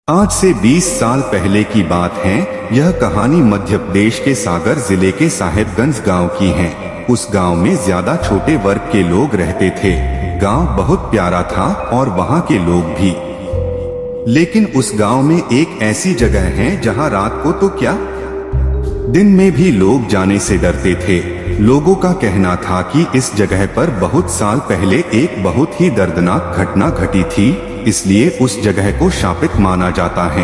आज से 20 साल पहले की बात है। यह कहानी मध्य प्रदेश के सागर जिले के साहेबगंज गांव की है। उस गांव में ज्यादा छोटे वर्ग के लोग रहते थे। गांव बहुत प्यारा था और वहां के लोग भी। लेकिन उस गांव में एक ऐसी जगह है जहां रात को तो क्या, दिन में भी लोग जाने से डरते थे। लोगों का कहना था कि इस जगह पर बहुत साल पहले एक बहुत ही दर्दनाक घटना घटी थी, इसलिए उस जगह को शापित माना जाता है।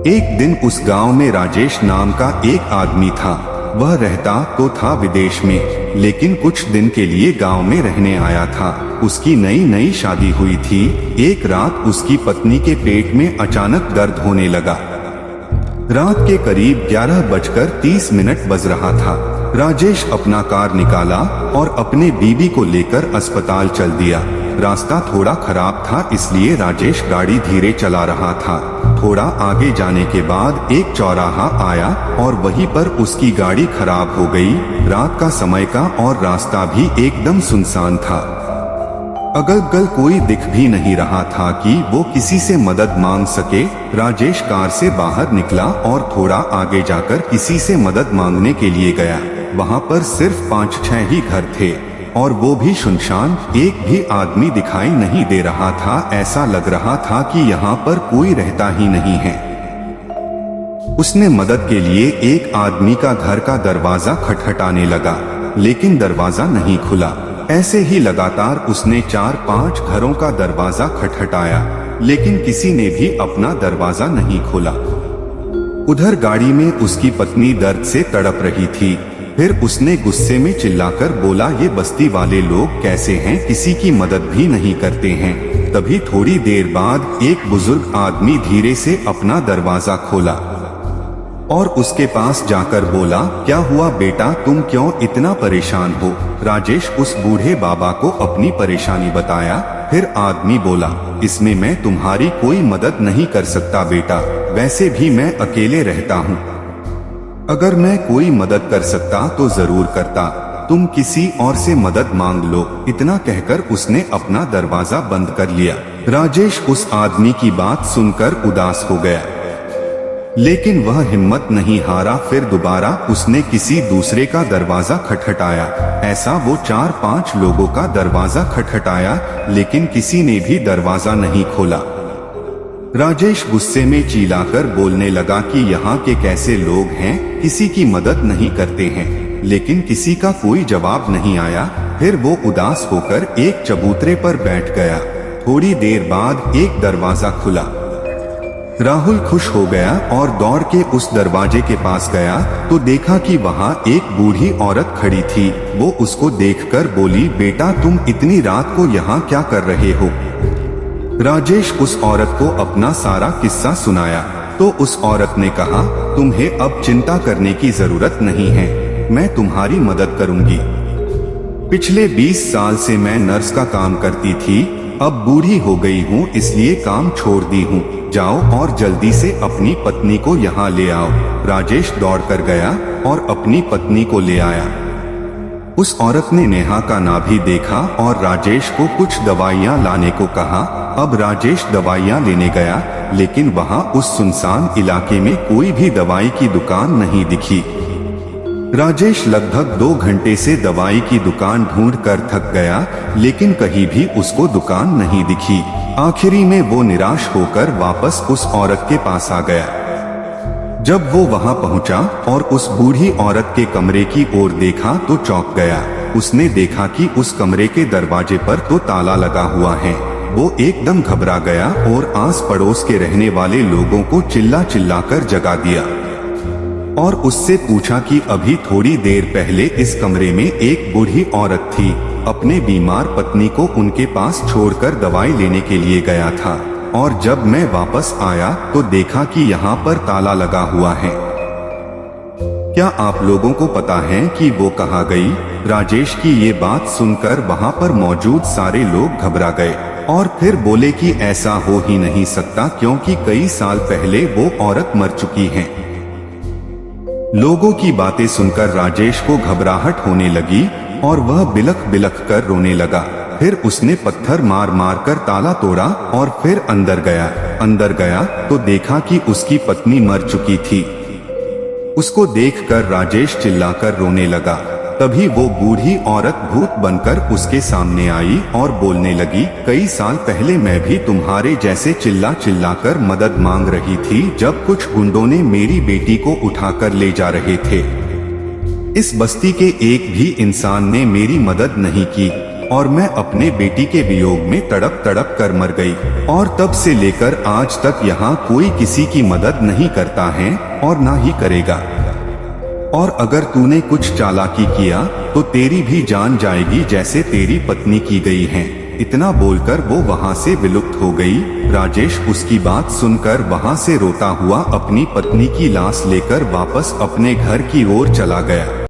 एक दिन उस गांव में राजेश नाम का एक आदमी था। वह रहता तो था विदेश में, लेकिन कुछ दिन के लिए गांव में रहने आया था। उसकी नई नई शादी हुई थी। एक रात उसकी पत्नी के पेट में अचानक दर्द होने लगा। रात के करीब 11:30 बज रहा था। राजेश अपना कार निकाला और अपने बीबी को लेकर अस्पताल चल दिया। रास्ता थोड़ा खराब था, इसलिए राजेश गाड़ी धीरे चला रहा था। थोड़ा आगे जाने के बाद एक चौराहा आया और वहीं पर उसकी गाड़ी खराब हो गई। रात का समय का और रास्ता भी एकदम सुनसान था। अगल बगल कोई दिख भी नहीं रहा था कि वो किसी से मदद मांग सके। राजेश कार से बाहर निकला और थोड़ा आगे जाकर किसी से मदद मांगने के लिए गया। वहाँ पर सिर्फ 5-6 ही घर थे और वो भी सुनसान। एक भी आदमी दिखाई नहीं दे रहा था। ऐसा लग रहा था कि यहाँ पर कोई रहता ही नहीं है। उसने मदद के लिए एक आदमी का घर का दरवाजा खटखटाने लगा, लेकिन दरवाजा नहीं खुला। ऐसे ही लगातार उसने 4-5 घरों का दरवाजा खटखटाया, लेकिन किसी ने भी अपना दरवाजा नहीं खोला। उधर गाड़ी में उसकी पत्नी दर्द से तड़प रही थी। फिर उसने गुस्से में चिल्लाकर बोला, ये बस्ती वाले लोग कैसे हैं, किसी की मदद भी नहीं करते हैं। तभी थोड़ी देर बाद एक बुजुर्ग आदमी धीरे से अपना दरवाजा खोला और उसके पास जाकर बोला, क्या हुआ बेटा, तुम क्यों इतना परेशान हो? राजेश उस बूढ़े बाबा को अपनी परेशानी बताया। फिर आदमी बोला, इसमें मैं तुम्हारी कोई मदद नहीं कर सकता बेटा, वैसे भी मैं अकेले रहता हूँ। अगर मैं कोई मदद कर सकता तो जरूर करता, तुम किसी और से मदद मांग लो। इतना कहकर उसने अपना दरवाजा बंद कर लिया। राजेश उस आदमी की बात सुनकर उदास हो गया, लेकिन वह हिम्मत नहीं हारा। फिर दोबारा उसने किसी दूसरे का दरवाजा खटखटाया। ऐसा वो 4-5 लोगों का दरवाजा खटखटाया, लेकिन किसी ने भी दरवाजा नहीं खोला। राजेश गुस्से में चिल्लाकर बोलने लगा कि यहाँ के कैसे लोग हैं, किसी की मदद नहीं करते हैं। लेकिन किसी का कोई जवाब नहीं आया। फिर वो उदास होकर एक चबूतरे पर बैठ गया। थोड़ी देर बाद एक दरवाजा खुला। राहुल खुश हो गया और दौड़ के उस दरवाजे के पास गया तो देखा कि वहाँ एक बूढ़ी औरत खड़ी थी। वो उसको देखकर बोली, बेटा तुम इतनी रात को यहाँ क्या कर रहे हो? राजेश उस औरत को अपना सारा किस्सा सुनाया तो उस औरत ने कहा, तुम्हें अब चिंता करने की जरूरत नहीं है, मैं तुम्हारी मदद करूंगी। पिछले 20 साल से मैं नर्स का काम करती थी, अब बूढ़ी हो गई हूँ इसलिए काम छोड़ दी हूँ। जाओ और जल्दी से अपनी पत्नी को यहाँ ले आओ। राजेश दौड़कर गया और अपनी पत्नी को ले आया। उस औरत ने नेहा का नाभि देखा और राजेश को कुछ दवाइयाँ लाने को कहा। अब राजेश दवाइयाँ लेने गया, लेकिन वहाँ उस सुनसान इलाके में कोई भी दवाई की दुकान नहीं दिखी। राजेश लगभग 2 घंटे से दवाई की दुकान ढूंढ कर थक गया, लेकिन कहीं भी उसको दुकान नहीं दिखी। आखिरी में वो निराश होकर वापस उस औरत के पास आ गया। जब वो वहां पहुंचा और उस बूढ़ी औरत के कमरे की ओर देखा तो चौंक गया। उसने देखा कि उस कमरे के दरवाजे पर तो ताला लगा हुआ है। वो एकदम घबरा गया और आस पड़ोस के रहने वाले लोगों को चिल्ला चिल्ला कर जगा दिया और उससे पूछा कि अभी थोड़ी देर पहले इस कमरे में एक बूढ़ी औरत थी, अपने बीमार पत्नी को उनके पास छोड़कर दवाई लेने के लिए गया था और जब मैं वापस आया तो देखा कि यहाँ पर ताला लगा हुआ है। क्या आप लोगों को पता है कि वो कहाँ गई? राजेश की ये बात सुनकर वहाँ पर मौजूद सारे लोग घबरा गए और फिर बोले कि ऐसा हो ही नहीं सकता, क्योंकि कई साल पहले वो औरत मर चुकी है। लोगों की बातें सुनकर राजेश को घबराहट होने लगी और वह बिलख बिलख कर रोने लगा। फिर उसने पत्थर मार मार कर ताला तोड़ा और फिर अंदर गया। अंदर गया तो देखा कि उसकी पत्नी मर चुकी थी। उसको देखकर राजेश चिल्लाकर रोने लगा। तभी वो बूढ़ी औरत भूत बनकर उसके सामने आई और बोलने लगी, कई साल पहले मैं भी तुम्हारे जैसे चिल्ला चिल्लाकर मदद मांग रही थी जब कुछ गुंडों ने मेरी बेटी को उठाकर ले जा रहे थे। इस बस्ती के एक भी इंसान ने मेरी मदद नहीं की और मैं अपने बेटी के वियोग में तड़प तड़प कर मर गई और तब से लेकर आज तक यहाँ कोई किसी की मदद नहीं करता है और ना ही करेगा। और अगर तूने कुछ चालाकी किया तो तेरी भी जान जाएगी जैसे तेरी पत्नी की गई है। इतना बोलकर वो वहाँ से विलुप्त हो गई। राजेश उसकी बात सुनकर वहाँ से रोता हुआ अपनी पत्नी की लाश लेकर वापस अपने घर की ओर चला गया।